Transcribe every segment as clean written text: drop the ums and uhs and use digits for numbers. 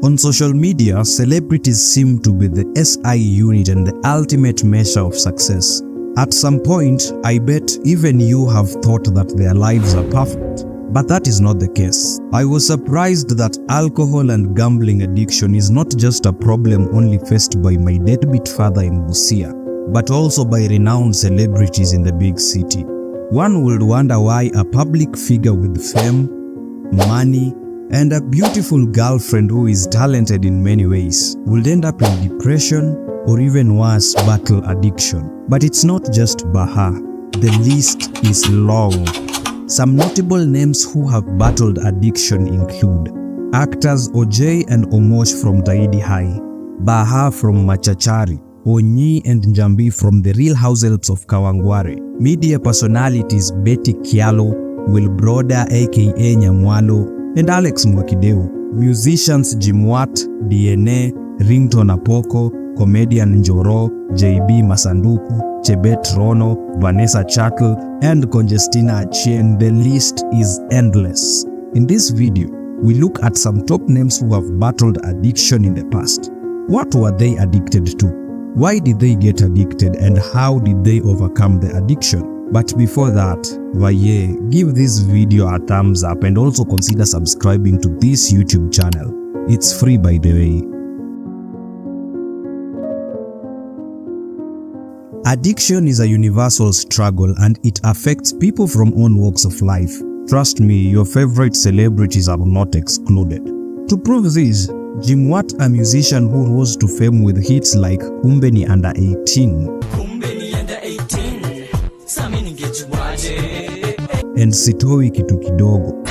On social media, celebrities seem to be the SI unit and the ultimate measure of success. At some point, I bet even you have thought that their lives are perfect. But that is not the case. I was surprised that alcohol and gambling addiction is not just a problem only faced by my deadbeat father in Busia, but also by renowned celebrities in the big city. One would wonder why a public figure with fame, money, and a beautiful girlfriend who is talented in many ways would end up in depression or even worse, battle addiction. But it's not just Baha. The list is long. Some notable names who have battled addiction include actors OJ and Omosh from Taidi High, Baha from Machachari, Onyi and Njambi from The Real Househelps of Kawangware, media personalities Betty Kialo, Will Broda aka Nyamwalo, and Alex Mwakideu, musicians Jimwat, DNA, Ringtone Apoko, comedian Njoro, JB Masanduku, Chebet Rono, Vanessa Chattle, and Conjestina Achien. The list is endless. In this video, we look at some top names who have battled addiction in the past. What were they addicted to? Why did they get addicted, and how did they overcome the addiction? But before that, Vaye, give this video a thumbs up and also consider subscribing to this YouTube channel. It's free, by the way. Addiction is a universal struggle and it affects people from all walks of life. Trust me, your favorite celebrities are not excluded. To prove this, Jimwat, a musician who rose to fame with hits like Kumbeni Under 18, and Sitoi Kitu Kidogo.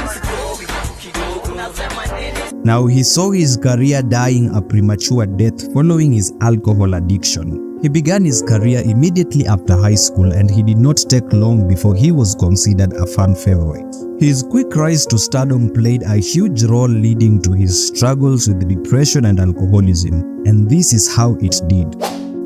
Now he saw his career dying a premature death following his alcohol addiction. He began his career immediately after high school and he did not take long before he was considered a fan favorite. His quick rise to stardom played a huge role leading to his struggles with depression and alcoholism, and this is how it did.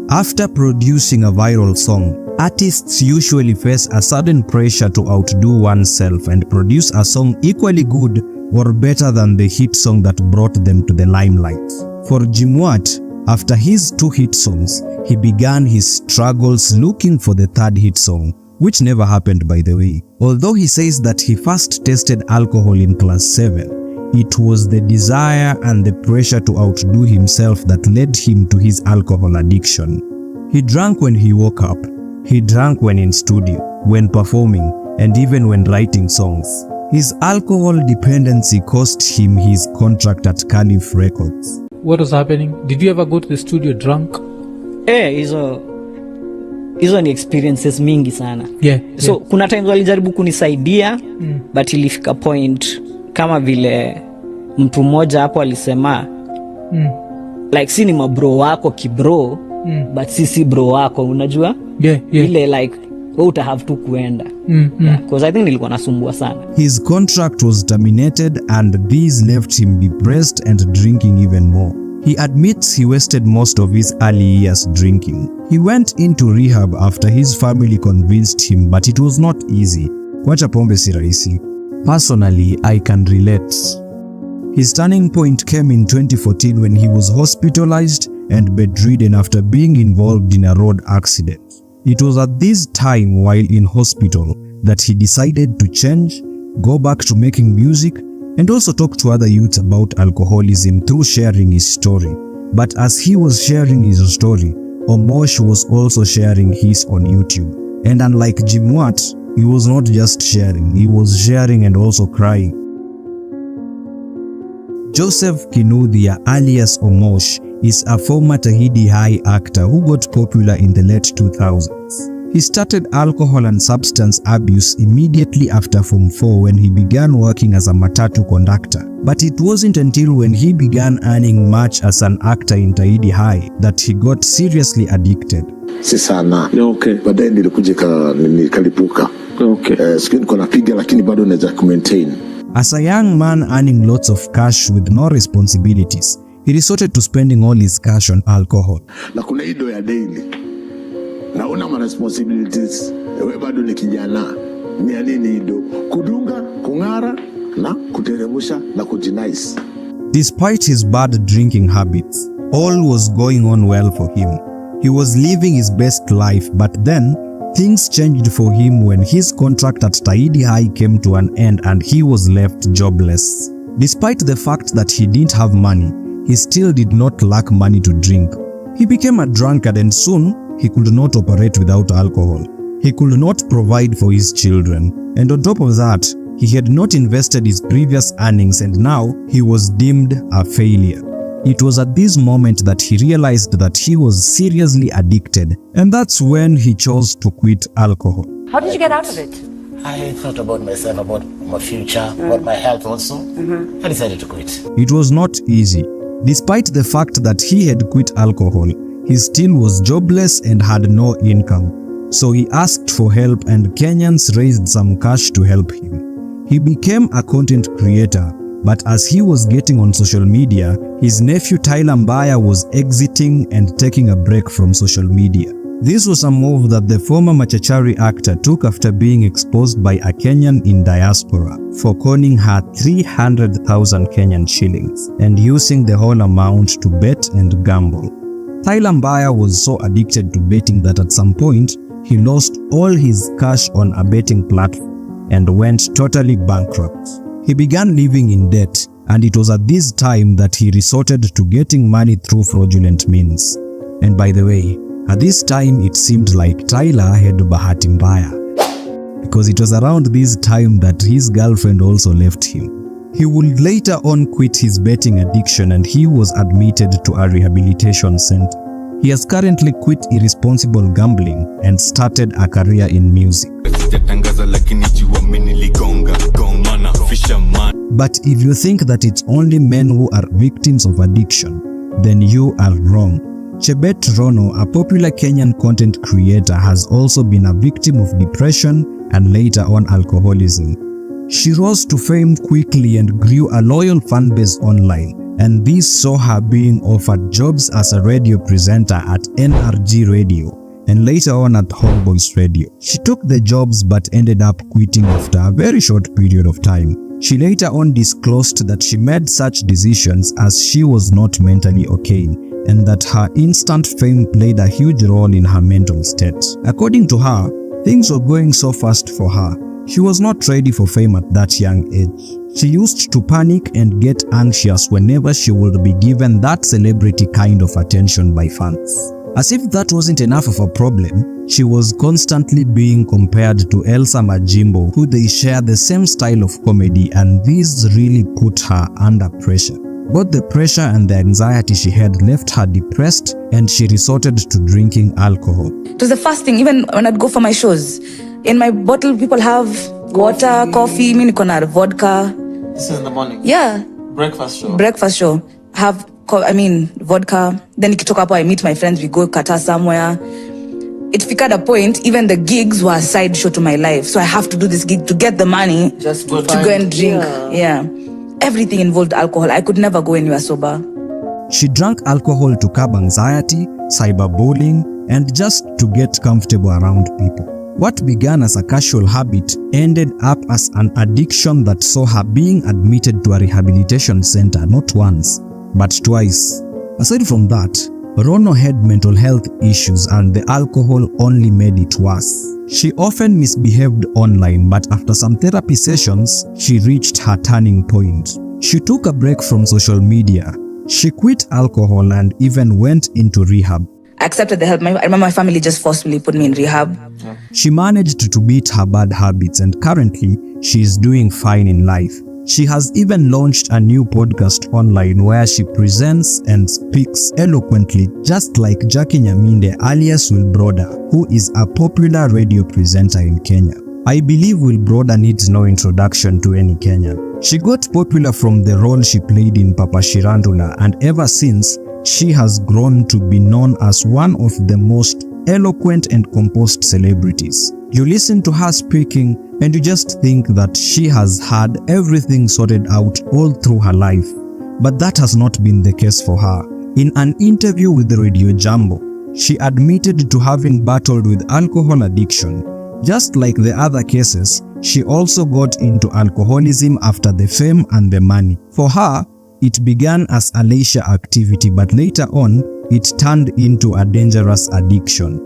After producing a viral song, artists usually face a sudden pressure to outdo oneself and produce a song equally good or better than the hit song that brought them to the limelight. For Jimwat, after his 2 hit songs, he began his struggles looking for the 3rd hit song, which never happened, by the way. Although he says that he first tasted alcohol in class 7, it was the desire and the pressure to outdo himself that led him to his alcohol addiction. He drank when he woke up. He drank when in studio, when performing, and even when writing songs. His alcohol dependency cost him his contract at Calif Records. What was happening? Did you ever go to the studio drunk? Hizo ni experiences mingi sana. So kuna times walijaribu kunisaidia, but ilifika point kama vile mtu mmoja hapo alisema, like si ni mabro wako kibro, but si bro wako, unajua? Ile like uta have to kuenda. Because I think nilikuwa nasumbua sana. His contract was terminated and this left him depressed and drinking even more. He admits he wasted most of his early years drinking. He went into rehab after his family convinced him, but it was not easy. Kuacha pombe si rahisi. Personally, I can relate. His turning point came in 2014 when he was hospitalized and bedridden after being involved in a road accident. It was at this time while in hospital that he decided to change, go back to making music, and also talk to other youths about alcoholism through sharing his story. But as he was sharing his story, Omosh was also sharing his on YouTube. And unlike Jimwat, he was not just sharing, he was sharing and also crying. Joseph Kinuthia, alias Omosh, is a former Tahidi High actor who got popular in the late 2000s. He started alcohol and substance abuse immediately after Form 4 when he began working as a matatu conductor. But it wasn't until when he began earning much as an actor in Tahidi High that he got seriously addicted. Si sana. Baadaye nilikuja nikalipuka. Siku niko napiga lakini bado naweza maintain. As a young man earning lots of cash with no responsibilities, he resorted to spending all his cash on alcohol. Na kuna ido ya daily. Na una responsibilities. Ewe bado ni kijana. Ni nini ido? Kudunga, kungara na kuteremusha na kujinice. Despite his bad drinking habits, all was going on well for him. He was living his best life, but then things changed for him when his contract at Taidi High came to an end and he was left jobless. Despite the fact that he didn't have money, he still did not lack money to drink. He became a drunkard and soon he could not operate without alcohol. He could not provide for his children, and on top of that, he had not invested his previous earnings and now he was deemed a failure. It was at this moment that he realized that he was seriously addicted, and that's when he chose to quit alcohol. How did you get out of it? I thought about myself, about my future, about my health also. I decided to quit. It was not easy. Despite the fact that he had quit alcohol, he still was jobless and had no income. So he asked for help and Kenyans raised some cash to help him. He became a content creator, but as he was getting on social media, his nephew Tyler Mbaya was exiting and taking a break from social media. This was a move that the former Machachari actor took after being exposed by a Kenyan in diaspora for conning her 300,000 Kenyan shillings and using the whole amount to bet and gamble. Tyler Mbaya was so addicted to betting that at some point, he lost all his cash on a betting platform and went totally bankrupt. He began living in debt, and it was at this time that he resorted to getting money through fraudulent means. And by the way, at this time it seemed like Tyler had bahati mbaya, because it was around this time that his girlfriend also left him. He would later on quit his betting addiction and he was admitted to a rehabilitation center. He has currently quit irresponsible gambling and started a career in music. But if you think that it's only men who are victims of addiction, then you are wrong. Chebet Rono, a popular Kenyan content creator, has also been a victim of depression and later on alcoholism. She rose to fame quickly and grew a loyal fan base online, and this saw her being offered jobs as a radio presenter at NRG Radio and later on at Homeboys Radio. She took the jobs but ended up quitting after a very short period of time. She later on disclosed that she made such decisions as she was not mentally okay, and that her instant fame played a huge role in her mental state. According to her, things were going so fast for her. She was not ready for fame at that young age. She used to panic and get anxious whenever she would be given that celebrity kind of attention by fans. As if that wasn't enough of a problem, she was constantly being compared to Elsa Majimbo, who they share the same style of comedy, and this really put her under pressure. Both the pressure and the anxiety she had left her depressed, and she resorted to drinking alcohol. It was the first thing, even when I'd go for my shows. In my bottle, people have water, coffee, me niko na vodka. This is in the morning? Yeah. Breakfast show. Have vodka. Then nikitoka hapo, I meet my friends, we go kata somewhere. It ficad a point, even the gigs were a side show to my life. So I have to do this gig to get the money just to go and drink. Yeah. Everything involved alcohol. I could never go anywhere sober. She drank alcohol to curb anxiety, cyberbullying, and just to get comfortable around people. What began as a casual habit ended up as an addiction that saw her being admitted to a rehabilitation center not once, but twice. Aside from that, Rono had mental health issues and the alcohol only made it worse. She often misbehaved online, but after some therapy sessions, she reached her turning point. She took a break from social media. She quit alcohol and even went into rehab. I accepted the help. I remember my family just forcefully put me in rehab. She managed to beat her bad habits, and currently, she is doing fine in life. She has even launched a new podcast online where she presents and speaks eloquently, just like Jackie Nyaminde alias Wilbroda, who is a popular radio presenter in Kenya. I believe Wilbroda needs no introduction to any Kenyan. She got popular from the role she played in Papa Shirandula, and ever since, she has grown to be known as one of the most eloquent and composed celebrities. You listen to her speaking and you just think that she has had everything sorted out all through her life. But that has not been the case for her. In an interview with Radio Jambo, she admitted to having battled with alcohol addiction. Just like the other cases, she also got into alcoholism after the fame and the money. For her, It began as a leisure activity, but later on, it turned into a dangerous addiction.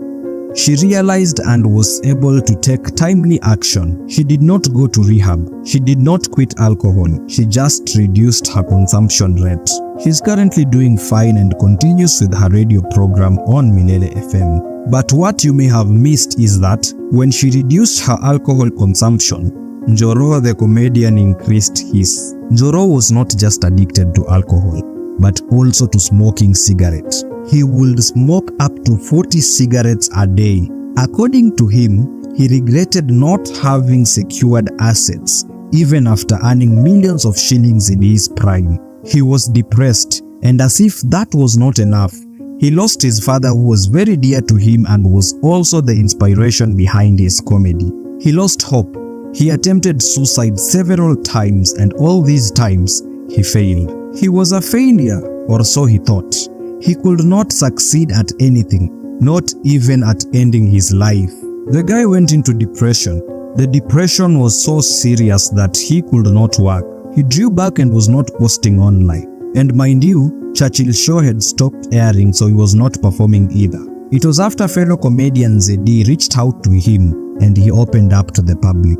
She realized and was able to take timely action. She did not go to rehab. She did not quit alcohol. She just reduced her consumption rate. She's currently doing fine and continues with her radio program on Milele FM. But what you may have missed is that when she reduced her alcohol consumption, Njoro the comedian increased his. Njoro was not just addicted to alcohol, but also to smoking cigarettes. He would smoke up to 40 cigarettes a day. According to him, he regretted not having secured assets even after earning millions of shillings in his prime. He was depressed, and as if that was not enough, he lost his father, who was very dear to him and was also the inspiration behind his comedy. He lost hope. He attempted suicide several times, and all these times he failed. He was a failure, or so he thought. He could not succeed at anything, not even at ending his life. The guy went into depression. The depression was so serious that he could not work. He drew back and was not posting online. And mind you, Churchill Show had stopped airing, so he was not performing either. It was after fellow comedian Zedi reached out to him and he opened up to the public.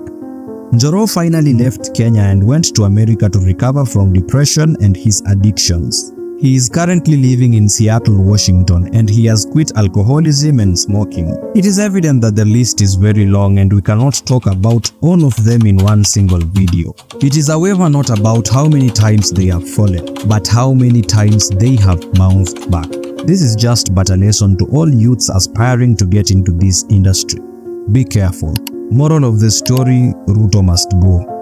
Njoro finally left Kenya and went to America to recover from depression and his addictions. He is currently living in Seattle, Washington, and he has quit alcoholism and smoking. It is evident that the list is very long and we cannot talk about all of them in one single video. It is however not about how many times they have fallen, but how many times they have bounced back. This is just but a lesson to all youths aspiring to get into this industry. Be careful. Moral of the story, Ruto must go.